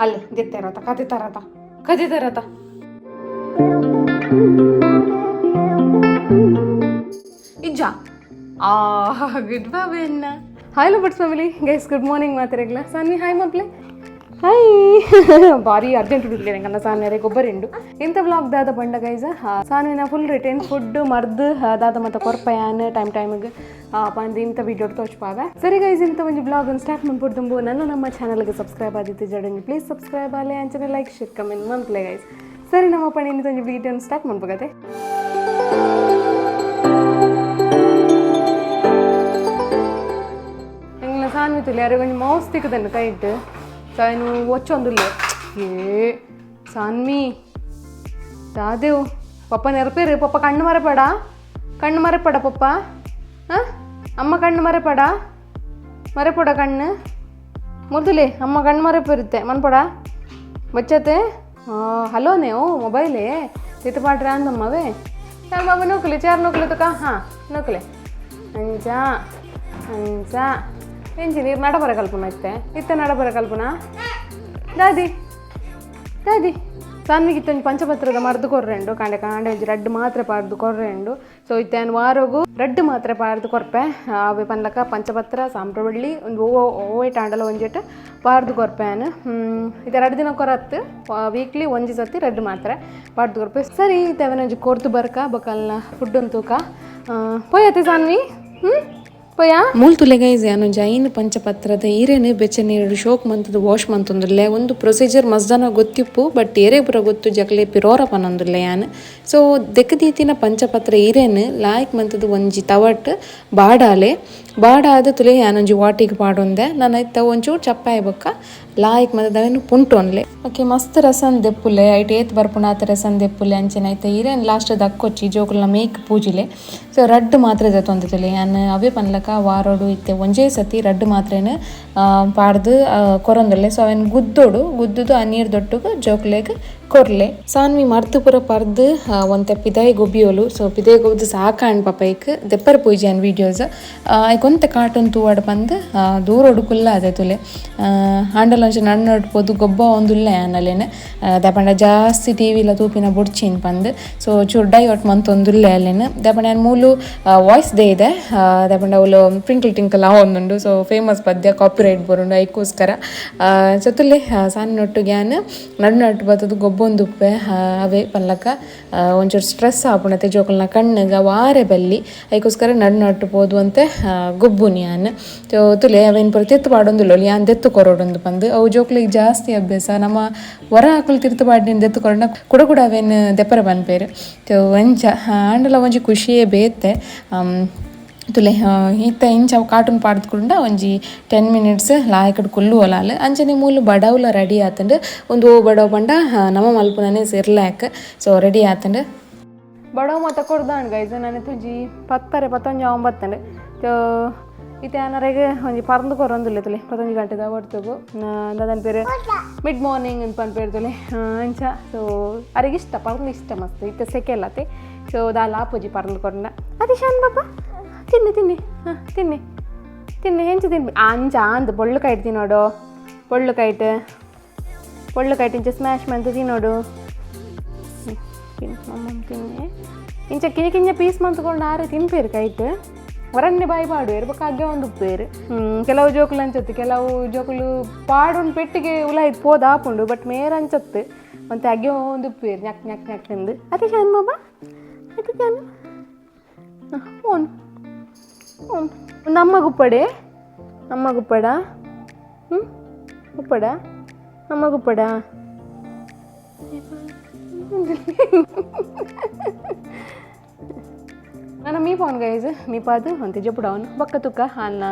ಅಲ್ಲಿ ದಿತ್ತಾರತ ಕದಿತಾರತ ಇಜ್ಜ ಗುಡ್ ಬಾಬೆನ್ನ hi lovebirds family guys good morning ಮಾತಾರೆಗ್ಲ ಸಾನ್ವಿ ಹಾಯ್ ಮಪ್ಲೆ ಹಾಯ್ ಭಾರಿ ಅರ್ಜೆಂಟ್ ಹುಡುಗ್ಲಿ ನನ್ನ ಸಾನ್ಯರೆ ಗೊಬ್ಬರಿಂಡು ಇಂಥ ವ್ಲಾಗ್ ದಾದ ಬಂಡ ಗೈಸ ಸಾನ್ವಿನ ಫುಲ್ ರಿಟರ್ನ್ ಫುಡ್ ಮರ್ದು ದಾದ ಮತ್ತು ಕೊರ್ಪಯಾನ್ ಟೈಮಿಗೆ ಬಂದು ಇಂಥ ವಿಡಿಯೋ ತೋಚ್ಪಾವೆ ಸರಿ ಗೈಸ್ ಇಂಥ ಒಂದು ಬ್ಲಾಗ್ ಸ್ಟಾರ್ಟ್ ಮಾಡ್ಬಿಡ್ದು ನಮ್ಮ ಚಾನಲ್ಗೆ ಸಬ್ಸ್ಕ್ರೈಬ್ ಆದಿತ್ತು ಜಡಂಗಿ ಪ್ಲೀಸ್ ಸಬ್ಸ್ಕ್ರೈಬ್ ಆಗಲಿ ಅಂಚನೆ ಲೈಕ್ ಶೇರ್ ಕಮೆಂಟ್ ಮಂತ್ಲೆ ಗೈಸ್ ಸರಿ ನಮ್ಮ ಪಣಿ ಇಂಥ ಒಂದು ವಿಡಿಯೋನ ಸ್ಟಾರ್ಟ್ ಮಾಡ್ಬೋಗತ್ತೆ ಎಂಗ್ಲ ಸಾನ್ವಿ ತುಲಿ ಯಾರು ಒಂದು ಮೌಸ್ ತಿಕ್ಕದನ್ನು ಕೈ ಇಟ್ಟು ಸಾಯ್ನು ಒಚ್ಚೊಂದುಲ್ಲೆ ಏ ಸಾನ್ವಿ ದಾದೇವು ಪಪ್ಪ ನೆರಪೇರು ಪಪ್ಪ ಕಣ್ಣು ಮರೆಪಡ ಪಪ್ಪ ಹಾಂ ಅಮ್ಮ ಕಣ್ಣು ಮರೆಪಡ ಕಣ್ಣು ಮೊದಲೇ ಅಮ್ಮ ಕಣ್ಣು ಮರೆಪಿರುತ್ತೆ ಮನ್ಪಡ ಬಚ್ಚತೆ ಹಲೋನೇ ಓ ಮೊಬೈಲೇ ತಿತ್ತು ಪಾಡ್ರೆ ಅಂದಮ್ಮವೇ ಯಾರು ಬಾಬಾ ನೋಕಲಿ ಚಾರು ನೋಕಲಿ ತುಕ ಹಾಂ ನೋಕಲೆ ಅಂಚ ಎಂಚಿ ನೀರು ನಡಬರ ಕಲ್ಪನ ಇತ್ತೆ ನಡಬರ ಕಲ್ಪನ ದಾದಿ ಸಾನ್ವಿಗಿತ್ತೊಂದು ಪಂಚಪತ್ರದ ಮರ್ದು ಕೊರ್ರೆಂಡು ಕಾಂಡೆ ಒಂಜಿ ರಡ್ಡು ಮಾತ್ರ ಪಾರ್ದು ಕೊರ್ರೆಂಡು ಸೊ ಇತ್ತೇನು ವಾರೋಗು ರಡ್ಡು ಮಾತ್ರ ಪಾರ್ದು ಕೊರ್ಪೆ ಅವೆ ಪನ್ಲಕ ಪಂಚಪತ್ರ ಸಾಂಬ್ರಬಳ್ಳಿ ಒಂದು ಓವೈಟ್ ಆಂಡಲ ಒಂಜೆಟ್ ಪಾರ್ದು ಕೊರ್ಪೆನು ಇದು 2 ದಿನ ಕೊರತ್ತು ವೀಕ್ಲಿ ಒಂಜಿ ಸತಿ ರಡ್ಡು ಮಾತ್ರ ಪಾರ್ದು ಕೊರ್ಪೆ ಸರಿ ತೆವನೊಂಜಿ ಕೊರ್ದು ಬರ್ಕ ಬಕಲ್ನ ಫುಡ್ ಅಂತೂಕ ಪೋಯತ್ತೆ ಸಾನ್ವಿ ಮೂಲ್ ತುಲೆಗೈಸ್ ಯಾನೊಂಜಿ ಐನು ಪಂಚಪತ್ರದ ಈರೇನು ಬೆಚ್ಚ ನೀರು ಶೋಕ್ ಮಂತದ ವಾಶ್ ಮಂತೊಂದುಲ್ಲೆ ಒಂದು ಪ್ರೊಸೀಜರ್ ಮಸ್ದಾನ ಗೊತ್ತಿಪ್ಪು ಬಟ್ ಏರೇ ಪುರ ಗೊತ್ತು ಜಕ್ಲೆ ಪಿರೋರ ಪನೊಂದುಲ್ಲೆ ಯಾನ್ ಸೊ ದೆಕ್ಕದೀತಿನ ಪಂಚಪತ್ರ ಈರೇನು ಲಾಯ್ಕ್ ಮಂತದ ಒಂಜಿ ತವಟ್ ಬಾಡಾದ ತುಲೆ ಯಾನೊಂಜಿ ವಾಟಿಗೆ ಪಾಡೊಂದೆ ನಾನು ಐತ ಒಂಚೂರು ಚಪ್ಪಾಯಿ ಬೊಕ್ಕ ಲಾಯ್ಕ್ ಮಂತದವೇನು ಪುಂಟೊನ್ಲೆ ಓಕೆ ಮಸ್ತ್ ರಸನ್ ದೆಪ್ಪುಲೆ ಐಟ್ ಏತ್ ಬರ್ಪುಣಾತ ರಸನ್ ದೆಪ್ಪುಲೆ ಅಂಚೆನ ಐತ ಈರೇನು ಲಾಸ್ಟ್ ದಕ್ಕೊಚ್ಚಿ ಜೋಕುಲ್ನ ಮೇಕ್ ಪೂಜಿಲೆ ಸೊ ರಡ್ಡು ಮಾತ್ರ ತೊಂದಿತ್ತಲೆ ಯಾನ್ ಅವೇ ಪನ್ಲಕ ವಾರೋಡು ಇತ್ತೆ ಒಂಜೇ ಸತಿ ರಡ್ಡು ಮಾತ್ರೇನು ಪಾಡ್ದು ಕೊರೊಂದುಲ್ಲೆ ಸೊ ಅವೇನು ಗುದ್ದುದು ಆ ನೀರು ದೊಟ್ಟುಗು ಜೋಕ್ಲೆಗ್ ಕೊರ್ಲೆ ಸಾನ್ವಿ ಮರ್ತು ಪುರ ಪರ್ದು ಒಂತೆ ಪಿದಾಯಿ ಗೊಬ್ಬಿಯೋಲು ಸೊ ಪಿದಾಯಿ ಗೊಬ್ಬದು ಸಾಕಾಣ್ ಪಪೈಕ್ ದೆಪ್ಪರ್ ಪೂಜೆನ್ ವೀಡಿಯೋಸ್ ಐಕೊಂತೆ ಕಾರ್ಟೂನ್ ತೂವಾಡ್ ಬಂದು ದೂರೋಡು ಕುಲ್ಲ ಅದೇ ತುಲೆ ಹಾಂಡಲ್ ಒಂಚ ನಡ್ಪೋದು ಗೊಬ್ಬ ಒಂದುಲ್ಲೆ ಅನ್ನಲೇನೆ ದಪಂಡ ಜಾಸ್ತಿ ಟಿವಿಲ ತೂಪಿನ ಬುಡ್ಚಿನ್ ಬಂದು ಸೊ ಚೂರು ಡೈವರ್ಟ್ ಮಂತೊಂದುಲ್ಲೆ ಅಲ್ಲೇನು ದಪಂಡ ಮೂಲು ವಾಯ್ಸ್ ದೇ ಇದೆ ದಪಂಡ ಅವಳು ಟ್ವಿಂಕಲ್ ಒಂದುಂಡು ಸೊ ಫೇಮಸ್ ಪದ್ಯ ಕಾಪಿರೈಟ್ ಬರುಂಡು ಐಕೋಸ್ಕರ ಚತುಲ್ಲೆ ಸಾನ್ನೊಟ್ಟಿಗೆ ನಡು ಬರ್ತದು ಗೊಬ್ಬೊಂದುಪ್ಪೆ ಅವೇ ಪಲ್ಲಕ ಒಂಚೂರು ಸ್ಟ್ರೆಸ್ ಆಪುಣತೆ ಜೋಕಲ್ನ ಕಣ್ಣಿಗೆ ವಾರೆ ಬಲ್ಲಿ ಐಕೋಸ್ಕರ ನಟ್ಟು ಪೋದು ಅಂತೆ ಗೊಬ್ಬುನಿ ಯಾನ್ ಸೊ ತುಲೆ ಅವೇನು ಪುರ ತಿತ್ತು ಪಾಡೊಂದುಲ್ಲ ಯಾನ್ ದೆತ್ತು ಕೊರೋಡೊಂದು ಬಂದು ಅವು ಜೋಕ್ಲಿಗೆ ಜಾಸ್ತಿ ಅಭ್ಯಾಸ ನಮ್ಮ ಹೊರ ಹಾಕಲು ತಿರ್ತು ಪಾಡಿನ ದೆತ್ತು ಕೊರೋಡ ಕೂಡ ಅವೇನು ದೆಪ್ಪರ ಬನ್ಪೇರು ಸೊ ಒಂಚ ಆಂಡಲ ಒಂಜಿ ಖುಷಿಯೇ ಬೇತೆ ತುಲೆ ಈತ ಇಂಚ ಕಾರ್ಟೂನ್ ಪಾಡ್ದುಕೊಂಡ ಒಂಜಿ 10 ಮಿನಿಟ್ಸ್ ಲಾಯಕಡ್ ಕುಲ್ಲು ಒಲಾಲ್ ಅಂಚನೆ ಮೂಲು ಬಡವ್ಲ ರೆಡಿ ಆತಂಡು ಒಂದು ಬಡವ್ ಪಂಡ ನಮ್ಮ ಮಲ್ಪುನನೆ ಸಿರ್ಲಾಕ್ ಸೊ ರೆಡಿ ಆತಂಡು ಬಡವ್ ಮತ್ತ ಕೊಡ್ದಾಂಡ್ ಗೈಸ್ ನಾನು ತುಜಿ 10:19 ಸೊ ಇತ್ತೆ ಅನ್ನರೆಗೆ ಒಂಜಿ ಪರ್ದು ಕೊರೊಂದುಲ್ಲೆ ತುಲೆ 11 ಗಂಟೆದ ಹೊಡ್ತಗು ಅದನ್ನ ಪೇರು ಮಿಡ್ ಮಾರ್ನಿಂಗ್ ಅಂತ ಪನ್ಪೇರು ತುಲೆ ಅಂಚ ಸೊ ಅರಿಗೆ ಇಷ್ಟ ಪರ್ದು ಇಷ್ಟ ಮಸ್ತ್ ಇತ್ತೆ ಸೆಕೆಲ್ಲತ್ತೆ ಸೊ ದಾಲ ಆಪುಜಿ ಪರ್ದು ಕೊರಂಡ ಅದೇ ಶಾನ್ ಬಾಬಾ ತಿನ್ನಿ ಹಾಂ ತಿನ್ನಿ ಹೆಂಚು ತಿನ್ನಿ ಅಂಚ ಅಂದು ಬೊಳ್ಳು ಕೈಟ್ ತಿನ್ನೋಡು ಬೊಳ್ಳು ಕೈಟ್ ಇಂಚ ಸ್ಮ್ಯಾಶ್ ಮಂತು ತಿನ್ನೋಡು ತಿನ್ನಿ ಇಂಚ ಕಿಂಚ ಪೀಸ್ ಮಂತ್ಕೊಂಡು ಆರೆ ತಿನ್ಪೇರು ಕೈಟ್ ಹೊರನ್ನೆ ಬಾಯಿ ಪಾಡು ಇರ್ಬೇಕಾಗೆ ಒಂದು ಉಪ್ಪೇರು ಕೆಲವು ಜೋಕುಲು ಅಂಚತ್ತು ಕೆಲವು ಜೋಕುಲು ಪಾಡೊಂದು ಪೆಟ್ಟಿಗೆ ಉಲಾಯ್ತು ಪೋದ ಆಪುಂಡು ಬಟ್ ಮೇರ ಅಂಚತ್ತು ಮತ್ತೆ ಅಗ್ಗೆ ಒಂದು ಉಪ್ಪೇರು ಞಕ್ ತಿಂದು ಅದೇ ಶಾನ್ ಬಾಬಾ ಅದೇ ಶಾನು ಓನ್ ಒಂದು ಅಮ್ಮಗುಪ್ಪಡೆ ಉಪ್ಪಡ ಅಮ್ಮಗುಪ್ಪಡ ನಾನು ಮೀ ಪೌನ್ ಗೈಸ್ ಮೀ ಪಾದು ಅಂತೆ ಜಪ್ಪುಡವನು ಬಕ್ಕ ತುಕ್ಕ ಹಾಲ್ನ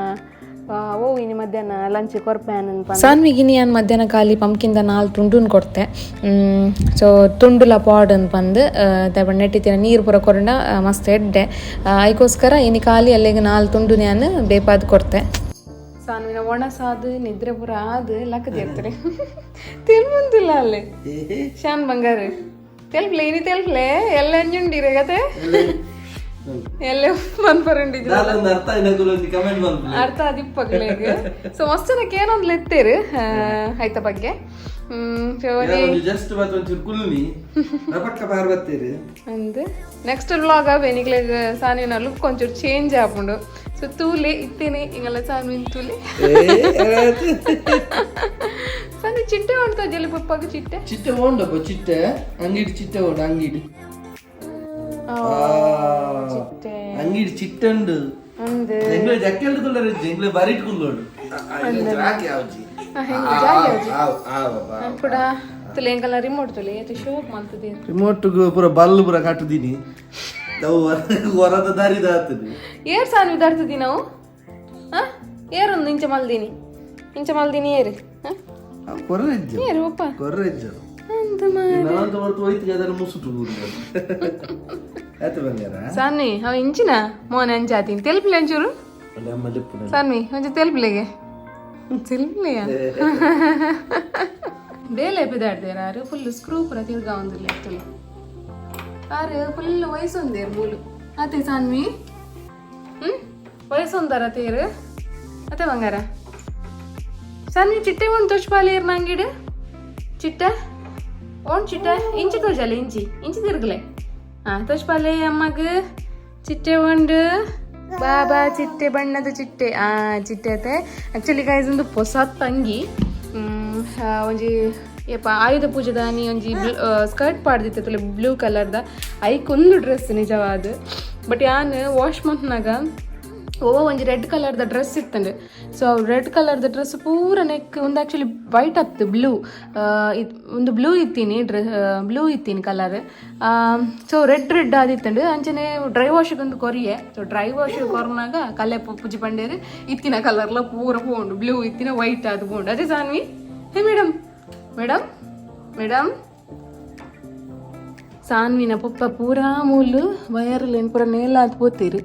ಓ ಇನ್ನು ಮಧ್ಯಾಹ್ನ ಲಂಚ್ ಕೊರ್ಪೇನ್ ಸಾನ್ವಿಗಿನಿ ನಾನು ಮಧ್ಯಾಹ್ನ ಖಾಲಿ ಪಂಪ್ಕಿಂದ 4 ತುಂಡುನ್ ಕೊಡ್ತೆ ಸೊ ತುಂಡುಲ ಪಾಡ್ ಅಂತ ಬಂದು ತಗೊಂಡು ನೆಟ್ಟಿನ ನೀರು ಪುರ ಕೊರಂಡ ಮಸ್ತ್ ಎಡ್ಡೆ ಅದಕ್ಕೋಸ್ಕರ ಇನ್ನು ಖಾಲಿ ಅಲ್ಲಿಗೆ 4 ತುಂಡು ನಾನು ಬೇಪಾದು ಕೊಡ್ತೆ ಸಾನ್ವಿನ ಒಣಸಾದು ನಿದ್ರೆ ಪುರ ಆದು ಲಕ್ಕದಿ ಇರ್ತಾರೆ ತಿನ್ಬಂದಿಲ್ಲ ಅಲ್ಲಿ ಶಾನ್ ಬಂಗಾರ ತೆಲ್ಪ್ಲೆ ಎಲ್ಲ ಅಂಜುಂಡಿರೆ ಕತೆ ಎಲ್ಲ ಮನ್ಪರಂಡಿದ್ರು ಅರ್ಥ ಅದಿಪ್ಪಗ್ಲೇಗೆ ಸೊ ಮಸ್ತನಕ್ಕೆ ಏನೊಂದು ಲೆತ್ತೇರು ಆಯ್ತ ಬಗ್ಗೆ ಅಂದ್ ನೆಕ್ಸ್ಟ್ ವ್ಲಾಗ್ ಬೇನಿಗ್ಲೆ ಸಾನಿನ ಲುಕ್ ಒಂಚೂರು ಚೇಂಜ್ ಆಪುಂಡು ಸೊ ತೂಲೆ ಇತ್ತೇನೆ ಹಿಂಗೆಲ್ಲ ಸಾನ್ವಿನ ತೂಲೆ ಸಾನಿ ಚಿಟ್ಟೆ ಉಂಟು ಜಲ್ಲಿ ಪಪ್ಪಾಗ ಚಿಟ್ಟೆ ಚಿಟ್ಟೆ ಉಂಡಪ್ಪ ಚಿಟ್ಟೆ ಅಂಗಡಿ ಚಿಟ್ಟೆ ಉಂಡು ಅಂಗಡಿ ಅಂಗಡಿ ಚಿಟ್ಟೆ ಉಂಡು ಎಂಗ್ಲೆ ಜಕ್ಕೆಲ್ದು ಕುಲ್ಲರ ಎಂಗ್ಲೆ ಬರಿಟ್ ಕುಲ್ಲೋಡು ಕೂಡ ತುಲೆ ಎಂಕಲ್ಲ ರಿಮೋಟ್ ತುಲೆ ಏತು ಶೋಕ್ ಮಾಡ್ತದೆ ರಿಮೋಟ್ ಪೂರ ಬಲ್ಲು ಪೂರ ಕಟ್ಟುದೀನಿ ಹೊರದ ದಾರಿ ದಾರ್ತದೆ ಏರ್ ಸಾನ್ವಿ ದಾರ್ತದಿ ನಾವು ಏರೊಂದು ಇಂಚ ಮಲ್ದೀನಿ ಏರು ಕೊರ್ರೆಜ್ಜ ಏರು ಒಪ್ಪ ಕೊರ್ರೆಜ್ಜ ನಾನಂತ ಹೊರತು ಹೋಯ್ತು ಅದನ್ನು ಮುಸುಟು ಆಯ್ತು ಬಂಗಾರ ಸಾನ್ವಿ ಅವ ಇಂಚಿನ ಮೋನ ಅಂಚಾತೀನಿ ತೆಲ್ಪ್ಲೆ ಅಂಚೂರು ಸಾನ್ವಿ ಒಂಚೂರು ತೆಲ್ಪ್ಲೆಗೆ ತೆಲ್ಪ್ಲೆಯ ಬೇಲೆ ಬಿದ್ದಾಡ್ದೇರಾರು ಫುಲ್ ಸ್ಕ್ರೂ ಪುರ ತಿರ್ಗಾ ಒಂದಿಲ್ಲ ತುಲೆ ಆರು ಫುಲ್ ವಯಸ್ಸೊಂದೇರು ಮೂಲು ಅತ್ತೆ ಸಾನ್ವಿ ವಯಸ್ಸೊಂದಾರ ತೇರು ಅತ್ತೆ ಬಂಗಾರ ಸಾನ್ವಿ ಚಿಟ್ಟೆ ಒಂದು ತೋಚ್ಪಾಲೇರು ನಂಗಿಡು ಚಿಟ್ಟೆ ಓಣ್ ಚಿಟ್ಟೆ ಇಂಚಿ ತೋಜಲ್ಲ ಇಂಚಿ ತಿರ್ಗಲೆ ತೋಚ್ಪಾಲೆ ಅಮ್ಮಗ ಚಿಟ್ಟೆ ಒಂದು ಬಾಬಾ ಚಿಟ್ಟೆ ಬಣ್ಣದ ಚಿಟ್ಟೆ ಚಿಟ್ಟೆ ಅತ್ತೆ ಆ್ಯಕ್ಚುಲಿ ಗೈಸ್ ಒಂದು ಹೊಸ ತಂಗಿ ಒಂಜಿ ಏಪ ಆಯುಧ ಪೂಜೆದಾನಿ ಒಂಜಿ ಸ್ಕರ್ಟ್ ಪಾಡ್ದಿತ್ತು ಬ್ಲೂ ಕಲರ್ದ ಐಕೊಂದು ಡ್ರೆಸ್ ನಿಜವಾದ ಬಟ್ ಯಾನು ವಾಶ್ ಮನ್ತ್ನಾಗ ಒಂಜಿ ರೆಡ್ ಕಲರ್ದ ಡ್ರೆಸ್ ಇತ್ತಂಡು ಸೊ ರೆಡ್ ಕಲರ್ದ ಡ್ರೆಸ್ ಪೂರ ನೆಕ್ ಒಂದು ಆ್ಯಕ್ಚುಲಿ ವೈಟ್ ಆಗ್ತು ಬ್ಲೂ ಒಂದು ಬ್ಲೂ ಇತ್ತೀನಿ ಕಲರ್ ಸೊ ರೆಡ್ ಆದಿತ್ತಂಡು ಅಂಚನೆ ಡ್ರೈ ವಾಶಿಗೊಂದು ಕೊರಿಯೆ ಸೊ ಡ್ರೈ ವಾಶ್ ಕೊರ್ನಾಗ ಕಲೆ ಪೂಜೆ ಪಂಡೇರು ಇತ್ತಿನ ಕಲರ್ಲ ಪೂರ ಹೋಂಡು ಬ್ಲೂ ಇತ್ತಿನ ವೈಟ್ ಅದು ಹೋಂಡು ಅದೇ ಸಾನ್ವಿ ಹೇ ಮೇಡಮ್ ಸಾನ್ವಿನ ಪಪ್ಪ ಪೂರಾ ಮೂಲು ವಯರ್ಲೇನು ಪೂರ ನೇಲ ಅದು ಪೋತೀರಿ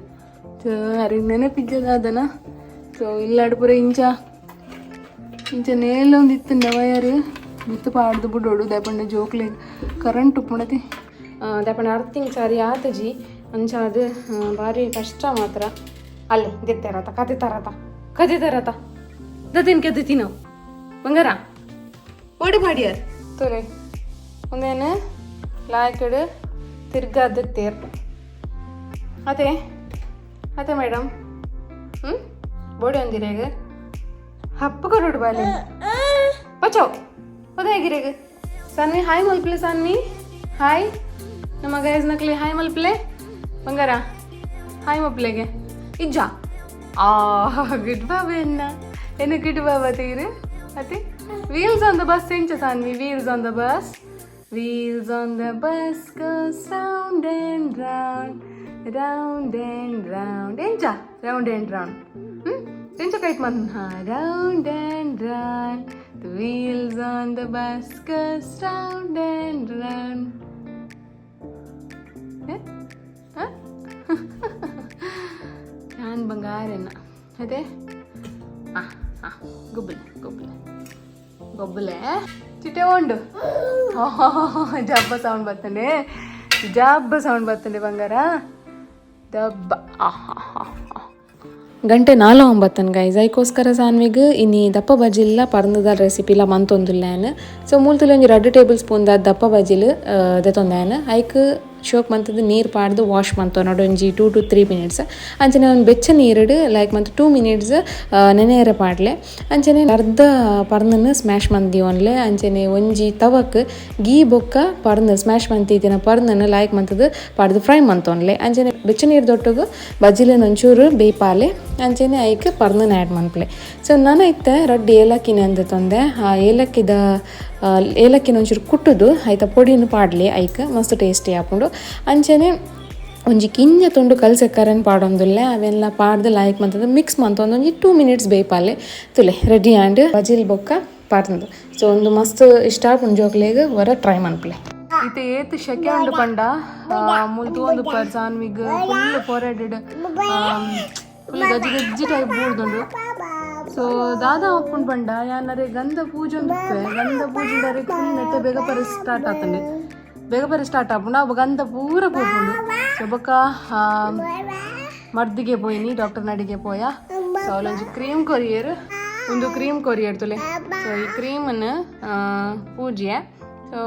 ಸೊ ಅರಿಗೆ ನೆನಪಿದ್ದದನ ಸೊ ಇಲ್ಲಾಡು ಪೂರ ಇಂಚ ನೇಲ ಒಂದು ಇತ್ತಂಡ ವಯರ್ ಮಿತ್ತು ಪಾಡ್ದು ಬಿಡೋಡು ದಯಪಂಡ ಜೋಕ್ಲೆ ಕರೆಂಟ್ ಉಪ್ಪುಣತಿ ದಯಪಂಡ ಅರ್ಥಿಂಗ್ ಸಾರಿ ಆತಜಿ ಅಂಚ ಅದು ಭಾರಿ ಕಷ್ಟ ಮಾತ್ರ ಅಲ್ಲಿ ಕತೆ ತರತ ದತಿನ್ ಕೆತ್ತಿ ನಾವು ಬಂಗಾರ ಓಡಿ ಮಾಡಿಯಾರ ತೋರೆ ಒಂದೇನು ಲಾಯ್ಕಡು ತಿರ್ಗಾದ ತೇರ್ ಅದೇ ಮೇಡಮ್ ಬೋಡಿ ಒಂದಿರೇಗ ಹಪ್ಪು ಕರೋಡು ಬಾಲಿ ಬಚಾವ್ ಹೇಗಿರೇಗ ಸಾನ್ವಿ ಹಾಯ್ ಮಲ್ಪ್ಲೆ ಸಾನ್ವಿ ಹಾಯ್ ನಮ್ಮ ಗೈಸ್ ನಕ್ಲಿ ಹಾಯ್ ಮಲ್ಪ್ಲೆ ಬಂಗಾರ ಹಾಯ್ ಮಲ್ಪ್ಲೆಗೆ ಇಜ್ಜ ಗುಡ್ ಬಾಬಾ ಏನು ಗುಡ್ ಬಾಬಾ ತೀರು ಅತಿ wheels on the bus encha Saanvi wheels on the bus goes round and round encha round and round encha kite man round and round the wheels on the bus goes round and round yan bangarena ade ಗೊಬ್ಬಲೆ ಚಿಟ್ಟೆ ಉಂಡು ಜಬ್ಬ sound ಬರ್ತಂಡೆ ಬಂಗಾರ ದಬ್ಬ ಗಂಟೆ 4:09 guys ಐಕೋಸ್ಕರ ಸಾನ್ವಿಗೆ ಇನ್ನಿ ದಪ್ಪ ಬಜಿಲ್ಲ ಪರಂದದ ರೆಸಿಪಿಲ ಮಂತೊಂದುಲ್ಲೇನು so ಮೂಲದಲ್ಲಿ ಒಂಜಿ 2 table spoon ದಪ್ಪ ಬಜಿಲ್ ದೆತೊಂದೇನು hike ಶೋಕ್ ಮಂತದ್ದು ನೀರು ಪಾಡ್ದು wash ಮಂತೋ ನೋಡಿ ಒಂಜಿ 2 to 3 minutes ಅಂಚನೆ ಒಂದು ಬೆಚ್ಚ ನೀರಿಡು ಲೈಕ್ ಮಂತ್ 2 minutes ನೆನೆಯರೆ ಪಾಡ್ಲೆ ಅಂಚನೆ ಅರ್ಧ ಪರ್ನನ್ನು ಸ್ಮ್ಯಾಶ್ ಮಂದಿ ಒನ್ಲೆ ಅಂಚನೆ ಒಂಜಿ ತವಕ್ ಗೀ ಬೊಕ್ಕ ಪರ್ನ ಸ್ಮ್ಯಾಶ್ ಮಂತಿದ್ದಿನ ಪರ್ನನ್ನು ಲೈಕ್ ಮಂತದ್ದು ಪಾಡ್ದು ಫ್ರೈ ಮಂತೊನ್ಲೆ ಅಂಚನೆ ಬೆಚ್ಚ ನೀರು ದೊಟ್ಟಗು ಬಜ್ಜಿಲಿನ ಒಂಚೂರು ಬೇಯ್ಪಾಲೆ ಅಂಚನೆ ಐಕ್ ಪರ್ನನ್ನು ಆ್ಯಡ್ ಮನ್ಪ್ಲೆ ಸೊ ನಾನು ಇತ್ತೆ 2 ಏಲಕ್ಕಿನ ಅಂದ ತೊಂದೆ ಆ ಏಲಕ್ಕಿನ ಒಂಚೂರು ಕುಟ್ಟುದು ಆಯ್ತಾ ಪೊಡಿನ ಪಾಡ್ಲಿ ಐಕ್ ಮಸ್ತ್ ಟೇಸ್ಟಿ ಹಾಕೊಂಡು ಅಂಚನೆ ಒಂಜಿ ಕಿಂಜ ತುಂಡು ಕಲ್ಸೆಕ್ಕರನ್ನು ಪಾಡೊಂದುಲ್ಲೆ ಅವೆಲ್ಲ ಪಾಡ್ದು ಲೈಕ್ ಮಂತದ ಮಿಕ್ಸ್ ಮಂತ ಒಂದೊಂಜಿ 2 minutes ಬೇಯ್ಪಾಲೆ ತುಲೆ ರೆಡಿ ಆ್ಯಂಡ್ ಬಜಿಲ್ ಬೊಕ್ಕ ಪಾಡ್ದು ಸೊ ಒಂದು ಮಸ್ತ್ ಇಷ್ಟ ಪುಂಜೋಕ್ಲೆಗ್ ವರ ಟ್ರೈ ಮನ್ಪ್ಲೆ ಇತ್ತೆ ಏತ್ ಶೆಕೆ ಉಂಡು ಪಂಡ ಮುಲ್ತು ಒಂದು ಸಾನ್ವಿಗ್ ಫುಲ್ ಫೋರೆಡೆಡ್ ಫುಲ್ ಗಜ್ಜಿ ಟೈಪ್ ಬೂರ್ದುಂಡು ಸೊ ದಾದಾ ಒಪ್ಪುಂಡು ಪಂಡ ಯಾನರೆ ಗಂಧ ಪೂಜೆ ಫುಲ್ ನೆಟ್ಟೆ ಬೇಗ ಪರಿ ಸ್ಟಾರ್ಟ್ ಆಪುಂಡು ಅವು ಗಂಧ ಪೂರ ಪೋಪುಂಡು ಸೊ ಒಬ್ಬಕ್ಕ ಮರ್ದಿಗೆ ಪೋಯಿನಿ ಡಾಕ್ಟರ್ ನಡಿಗೆ ಪೋಯ ಸೊ ಅವಳೊಂದು ಕ್ರೀಮ್ ಕೊರಿಯರ್ ತುಲೆ ಸೊ ಈ ಕ್ರೀಮನ್ನು ಪೂಜೆ ಸೊ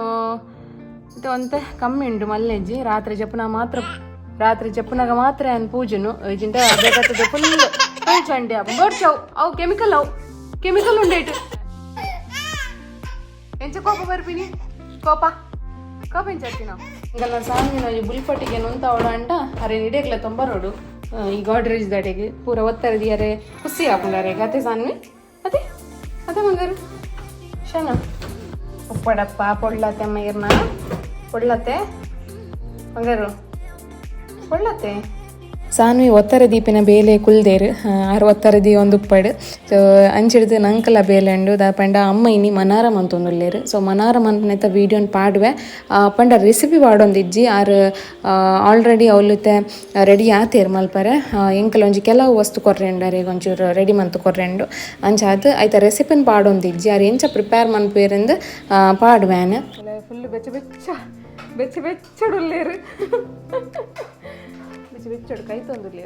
ಇದು ಅಂತೆ ಕಮ್ಮಿ ಉಂಟು ಮಲ್ಲೆಜ್ಜಿ ರಾತ್ರಿ ಜಪ್ಪನಾಗ ಮಾತ್ರ ಏನು ಪೂಜೆನು ಇಜಿಂದ ಬೇಕಾಗ್ತದೆ ಫುಲ್ ಚಂಡೆ ಬೋಡ್ಸವು ಅವು ಕೆಮಿಕಲ್ ಉಂಡೇಟು ಎಂಚ ಕೋಪ ಬರ್ತೀನಿ ಕೋಪ ಎಂಚಿ ನಾವು ಈಗ ನಾನು ಸಾಂಗಿನ ಬುಲ್ಪಟ್ಟಿಗೆ ನೊಂತ ಅವಳ ಅಂಟ ಅರೆ ನಿಡಿಯಕ್ಲ ತೊಂಬರೋಡು ಈ ಗೋಡ್ರೇಜ್ ದಡೆಗೆ ಪೂರ ಒತ್ತರದಿ ಅರೆ ಖುಷಿ ಹಾಕೊಂಡಾರೆ ಅತ್ತೆ ಸಾನ್ವಿ ಅದೇ ಮಂಗಾರು ಶನ ಉಪ್ಪಡಪ್ಪ ಪೊಳ್ಳತ್ತೆ ಮೈರ್ನ ಪೊಳ್ಳತ್ತೆ ಮಂಗಾರು ಪೊಳ್ಳತ್ತೆ ಸಾನ್ವಿ ಒತ್ತರ ದೀಪಿನ ಬೇಲೆ ಕುಲ್ದೇರು ಆರು ಒತ್ತರದಿ ಒಂದು ಉಪ್ಪಡು ಸೊ ಅಂಚಿಡ್ದು ನಂಕಲ ಬೇಲೆ ಉಂಡು ಪಂಡ ಅಮ್ಮ ಇನಿ ಮನಾರ ಮಂತೊಂದುಲ್ಲೇರು ಸೊ ಮನಾರ ಮಂತನೈತ ವೀಡಿಯೋನ್ ಪಾಡುವೆ ಪಂಡ ರೆಸಿಪಿ ಪಾಡೊಂದಿಜ್ಜಿ ಆರು ಆಲ್ರೆಡಿ ಅವಲುತ್ತೆ ರೆಡಿ ಆತೇರು ಮಲ್ಪರೆ ಎಂಕಲ್ ಒಂಜಿ ಕೆಲವು ವಸ್ತು ಕೊರ್ರೆಂಡು ಒಂಚೂರು ರೆಡಿ ಮಂತು ಕೊರ್ರೆಂಡು ಅಂಚಾದು ಐತ ರೆಸಿಪಿನ ಪಾಡೊಂದಿಜ್ಜಿ ಆರು ಎಂಚ ಪ್ರಿಪೇರ್ ಮನ್ಪೇರೆಂದು ಪಾಡುವೇನು ಫುಲ್ ಬೆಚ್ಚಡುಲ್ಲೇರು ಬೆಚ್ಚಡು ಕೈ ತೊಂದುರ್ಲಿ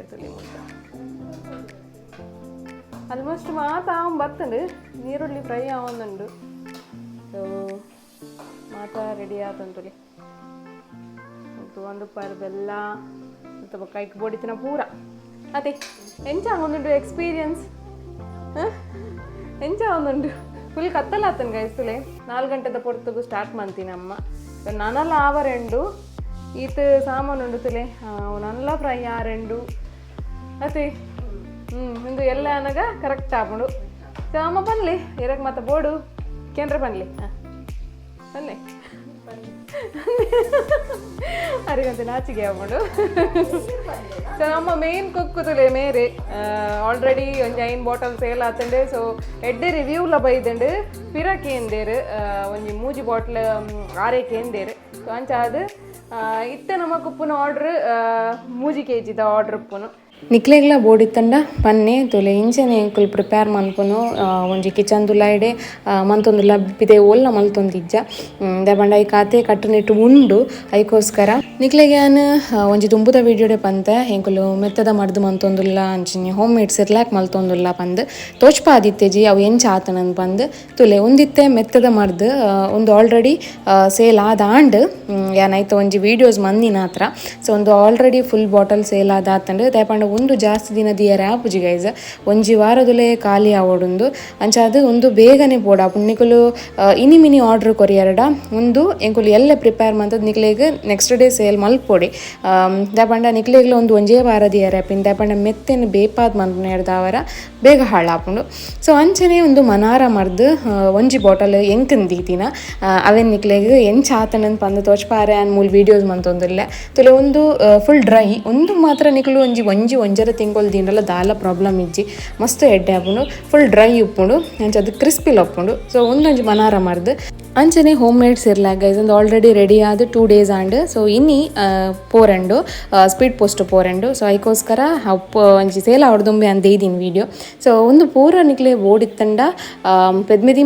ಆಲ್ಮೋಸ್ಟ್ ಬರ್ತಂಡು ನೀರುಳ್ಳಿ ಫ್ರೈ ಆವೊಂದುಂಡು ಸೊ ಮಾತ ರೆಡಿ ಆತಂತುಲಿ ಒಂದು ಪಾರು ಬೆಲ್ಲ ಅಥವಾ ಕೈಗೆ ಬೋಡಿತಿನ ಪೂರ ಅದೇ ಎಂಚ ಒಂದುಂಡು ಎಕ್ಸ್ಪೀರಿಯನ್ಸ್ ಎಂಚ ಒಂದುಂಡು ಫುಲ್ ಕತ್ತಲಾತನ್ ಗೈಸ್ತುಲೆ 4 ಗಂಟೆದ ಪೊರ್ತಗೂ ಸ್ಟಾರ್ಟ್ ಮಾಡ್ತೀನಿ ಅಮ್ಮ ನಾನೆಲ್ಲ ಆವರೆಂಡು ಈತ ಸಾಮಾನು ಉಂಡು ತುಲೆ ನಲ್ಲ ಫ್ರೈ ಆರೆಂಡು ಅದೇ ಇಂದು ಎಲ್ಲ ಅನಗ ಕರೆಕ್ಟ್ ಆಪುಂಡು ಸೊ ಅಮ್ಮ ಬನ್ಲಿ ಇರಕ್ಕೆ ಮತ್ತೆ ಬೋಡು ಕೇಂದ್ರ ಬನ್ಲಿ ಬನ್ನಿ ಅರಿಗಂತ ನಾಚಿಗೆ ಆಗ್ಬಿಡು ಸೊ ನಮ್ಮ ಮೇನ್ ಕುಕ್ಕುತುಲೆ ಮೇರೆ ಆಲ್ರೆಡಿ ಒಂದು 9 ಬಾಟಲ್ ಸೇಲ್ ಆತಂಡೆ ಸೊ ಎಡ್ಡೆ ರಿವ್ಯೂಲ ಬೈದಂಡು ಪಿರಕ್ಕೆ ಎಂದೇರು ಒಂದು 3 ಬಾಟ್ಲ್ 6 ಎಂದೇರು ಸೊ ಅಂಚಾದು ಇತ್ತೆ ನಮಕ್ ಉಪ್ಪುನ ಆರ್ಡ್ರ್ 3 kg ಆರ್ಡ್ರ್ ಉಪ್ಪುನು ನಿಕ್ಲೆಗ್ಲ ಬೋಡಿತ್ತಂಡ ಪನ್ನೆ ತೊಲೆ ಇಂಚನೆ ಎಂಕುಲು ಪ್ರಿಪೇರ್ ಮನ್ಪುನು ಒಂಜಿ ಕಿಚನ್ ದುಲಾಯ್ಡೆ ಮಂತೊಂದುಲ್ಲ ಬಿದೆ ಒಲ್ಲ ಮಲ್ತೊಂದಿಜ್ಜ ದಾಯೆ ಐ ಕಾತೆ ಕಟ್ಟುನಿಟ್ಟು ಉಂಡು ಐಕೋಸ್ಕರ ನಿಕ್ಲೆಗೆ ನಾನು ಒಂಜಿ ತುಂಬುದ ವೀಡಿಯೋಡೆ ಪಂತೆ ಎಂಕುಲು ಮೆತ್ತದ ಮರ್ದು ಮಂತೊಂದುಲ್ಲ ಅಂಚಿನಿ ಹೋಮ್ ಮೇಡ್ ಸಿರ್ಲಾಕ್ ಮಲ್ತೊಂದುಲ್ಲ ಪಂದ್ ತೋಚ್ಪ ಆದಿತ್ಯಜಿ ಅವು ಎಂಚ ಆತನಂದು ಪಂದ್ ತುಲೆ ಒಂದಿತ್ತೆ ಮೆತ್ತದ ಮರ್ದು ಒಂದು ಆಲ್ರೆಡಿ ಸೇಲ್ ಆದಾಂಡ್ ಯಾನೈತೆ ಒಂಜಿ ವೀಡಿಯೋಸ್ ಮಂದಿನ ಹತ್ರ ಸೊ ಒಂದು ಆಲ್ರೆಡಿ ಫುಲ್ ಬಾಟಲ್ ಸೇಲ್ ಆದಾತಂಡು ದಯಪಂಡ ಒಂದು ಜಾಸ್ತಿ ದಿನ ದಿಯರ ಆಪುಜಿ ಗೈಸ್ ಒಂಜಿ ವಾರದಲ್ಲೇ ಖಾಲಿ ಆವೊಡುಂದು ಅಂಚಾದು ಒಂದು ಬೇಗನೆ ಪೋಡ ನಿಕುಲು ಇನಿ ಮಿನಿ ಆರ್ಡರ್ ಕೊರಿಯರ್ಡ ಒಂದು ಎಂಕುಲು ಎಲ್ಲ ಪ್ರಿಪೇರ್ ಮಂತದ್ದು ನಿಕ್ಲೆಗ್ ನೆಕ್ಸ್ಟ್ ಡೇ ಸೇಲ್ ಮಲ್ಪೊಡಿ ದಯಪಂಡ ನಿಕ್ಲೆಗ್ಲ ಒಂಜೇ ವಾರ ದಿಯರ ಪಿನ್ ದಯಪಂಡ ಮೆತ್ತೇನು ಬೇಪಾದ್ ಮಂತ್ ಅವರ ಬೇಗ ಹಾಳಾಪುಂಡು ಸೊ ಅಂಚನೆ ಒಂದು ಮನಾರ ಮರ್ದು ಒಂಜಿ ಬಾಟಲ್ ಎಂಕನ್ ದೀತಿನ ಅವೆನ್ ನಿಕ್ಲೆಗ್ ಎಂಚ ಆತನಂದು ಪಂದು ತೋಚ್ಪಾರೆ ಅನ್ ಮೂಲ ವೀಡಿಯೋಸ್ ಮಂತೊಂದುಲ್ಲೆ ತುಲೆ ಒಂದು ಫುಲ್ ಡ್ರೈ ಒಂದು ಮಾತ್ರ ನಿಕ್ಲು ಒಂಜರ ತಿಂಗಳು ದಿನಲ್ಲ ದಾಲ ಪ್ರಾಬ್ಲಮ್ ಇಜ್ಜಿ ಮಸ್ತ್ ಎಡ್ಡೆ ಆಪುಂಡು ಫುಲ್ ಡ್ರೈ ಉಪ್ಪುಂಡು ಅಂಚದು ಕ್ರಿಸ್ಪಿಲ್ ಒಪ್ಪುಂಡು ಸೊ ಒಂದೊಂಜಿ ಮನಾರ ಮರ್ದು ಅಂಚನೆ ಹೋಮ್ ಮೇಡ್ ಸಿರ್ಲಾಕ್ ಗೈಸ್ ಒಂದು ಆಲ್ರೆಡಿ ರೆಡಿ ಆದ 2 days ಆಂಡ್ ಸೊ ಇನ್ನಿ ಪೋರೆಂಡು ಸ್ಪೀಡ್ ಪೋಸ್ಟ್ ಪೋರೆಂಡು ಸೊ ಐಕೋಸ್ಕರ ಒಂಜಿ ಸೇಲ್ ಆವಡ್ದುಂಬೆ ಅಂತ ಇದೀನಿ ವೀಡಿಯೋ ಸೊ ಒಂದು ಪೂರ ನಿಕ್ಲೆ ಬೋರ್ಡ್ ಇತ್ತಂಡ ಪೆದ್ಮೆದಿ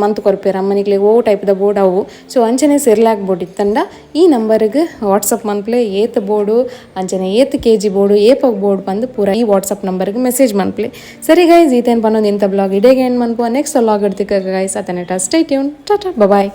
ಮಂತು ಕೊರ್ಪೇರ ಅಮ್ಮ ನಿಕ್ಲೆ ಓ ಟೈಪ್ದ ಬೋರ್ಡ್ ಅವು ಸೊ ಅಂಚನೆ ಸಿರ್ಲಾಕ್ ಬೋರ್ಡ್ ಇತ್ತಂಡ ಈ ನಂಬರ್ಗೆ ವಾಟ್ಸಪ್ ಮನ್ಪ್ಲೆ ಏತ್ ಬೋರ್ಡು ಅಂಚನೆ ಏತ್ kg ಬೋರ್ಡು ಏಪಗ್ ಬೋರ್ಡ್ ಬಂದು ಪೂರ ಈ ವಾಟ್ಸಪ್ ನಂಬರ್ಗೆ ಮೆಸೇಜ್ ಮನ್ಪ್ಲೆ ಸರಿ ಗೈಸ್ ಈತೇನು ಪನ್ನೊಂದು ಇಂಥ ಬ್ಲಾಗ್ ಇಡೇಗೆ ಏನು ಮನ್ಪುವ ನೆಕ್ಸ್ಟ್ ವ್ಲಾಗ್ ಇಡ್ತಿಕ್ಕ ಗೈಸ್ ಅತನೆ ಸ್ಟೇ ಟ್ಯೂನ್ ಟಾಟಾ ಬಾಯ್